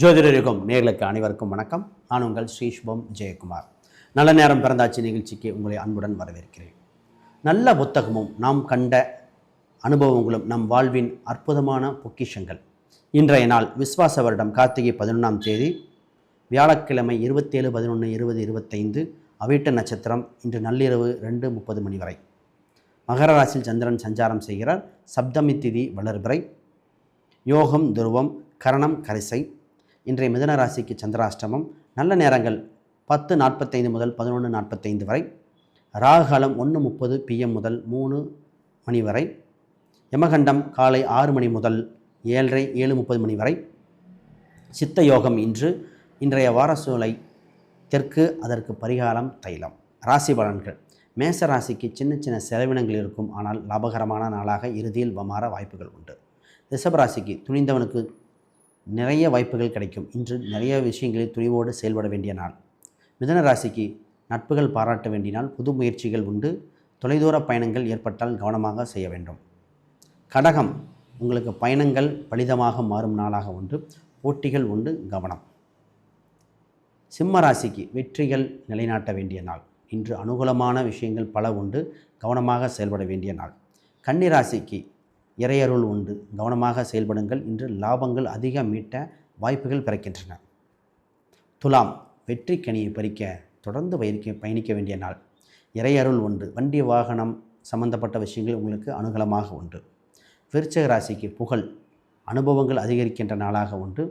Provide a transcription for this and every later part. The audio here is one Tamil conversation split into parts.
ஜோதிடருக்கும் நேர்களுக்கு அனைவருக்கும் வணக்கம். நான் உங்கள் ஸ்ரீ சுபம் ஜெயக்குமார். நல்ல நேரம் பிறந்தாச்சு நிகழ்ச்சிக்கு உங்களை அன்புடன் வரவேற்கிறேன். நல்ல புத்தகமும் நாம் கண்ட அனுபவங்களும் நம் வாழ்வின் அற்புதமான பொக்கிஷங்கள். இன்றைய நாள் விஸ்வாச வருடம் கார்த்திகை 11ஆம் தேதி வியாழக்கிழமை 27/11/2025 அவிட்ட நட்சத்திரம். இன்று நள்ளிரவு 2:30 மணி வரை மகர ராசியில் சந்திரன் சஞ்சாரம் செய்கிறார். சப்தமி திதி வளர்பிறை, யோகம் துருவம், கரணம் கரிசை. இன்றைய மிதுன ராசிக்கு சந்திராஷ்டமம். நல்ல நேரங்கள் 10:45 முதல் 11:45 வரை. ராகுகாலம் 1:30 PM முதல் 3 மணி வரை. யமகண்டம் காலை 6 மணி முதல் 7:30 7:30 மணி வரை. சித்த யோகம் இன்றைய வாரசூலை தெற்கு, அதற்கு பரிகாரம் தைலம். ராசி பலன்கள். மேச ராசிக்கு சின்ன சின்ன செலவினங்கள் இருக்கும், ஆனால் லாபகரமான நாளாக இறுதியில் மாற வாய்ப்புகள் உண்டு. ரிஷபராசிக்கு துணிந்தவனுக்கு நிறைய வாய்ப்புகள் கிடைக்கும். இன்று நிறைய விஷயங்களில் துணிவோடு செயல்பட வேண்டிய நாள். மிதுன ராசிக்கு நட்புகள் பாராட்ட வேண்டிய நாள். புது முயற்சிகள் உண்டு. தொலைதூர பயணங்கள் ஏற்பட்டால் கவனமாக செய்ய வேண்டும். கடகம், உங்களுக்கு பயணங்கள் பலிதமாக மாறும் நாளாக உண்டு. போட்டிகள் உண்டு, கவனம். சிம்ம ராசிக்கு வெற்றிகள் நிலைநாட்ட வேண்டிய நாள். இன்று அனுகூலமான விஷயங்கள் பல உண்டு, கவனமாக செயல்பட வேண்டிய நாள். கன்னி ராசிக்கு இறையருள் உண்டு, கவனமாக செயல்படுங்கள். இன்று லாபங்கள் அதிக மீட்ட வாய்ப்புகள் பிறக்கின்றன. துலாம், வெற்றி கனியை பறிக்க தொடர்ந்து பயணிக்க வேண்டிய நாள். இறையருள் உண்டு. வண்டி வாகனம் சம்பந்தப்பட்ட விஷயங்கள் உங்களுக்கு அனுகூலமாக உண்டு. விருச்சிக ராசிக்கு புகழ் அனுபவங்கள் அதிகரிக்கின்ற நாளாக உண்டு.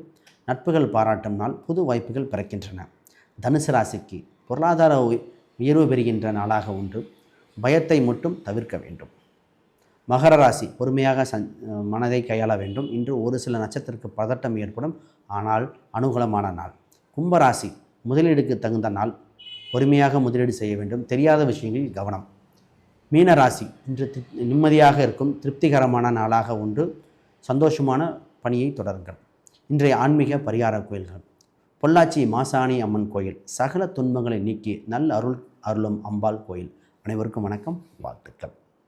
நட்புகள் பாராட்டும் நாள். புது வாய்ப்புகள் பிறக்கின்றன. தனுசு ராசிக்கு பொருளாதார உயர்வு பெறுகின்ற நாளாக உண்டு. பயத்தை மட்டும் தவிர்க்க வேண்டும். மகர ராசி, பொறுமையாக மனதை கையாள வேண்டும். இன்று ஒரு சில நட்சத்திரத்துக்கு பதட்டம் ஏற்படும், ஆனால் அனுகூலமான நாள். கும்பராசி, முதலீடுக்கு தகுந்த நாள். பொறுமையாக முதலீடு செய்ய வேண்டும். தெரியாத விஷயங்களில் கவனம். மீன ராசி, இன்று நிம்மதியாக இருக்கும், திருப்திகரமான நாளாக உண்டு. சந்தோஷமான பணியை தொடருங்கள். இன்றைய ஆன்மீக பரிகார கோயில்கள். பொள்ளாச்சி மாசாணி அம்மன் கோயில் சகல துன்பங்களை நீக்கி நல்ல அருளும் அம்பாள் கோயில். அனைவருக்கும் வணக்கம், வாழ்த்துக்கள்.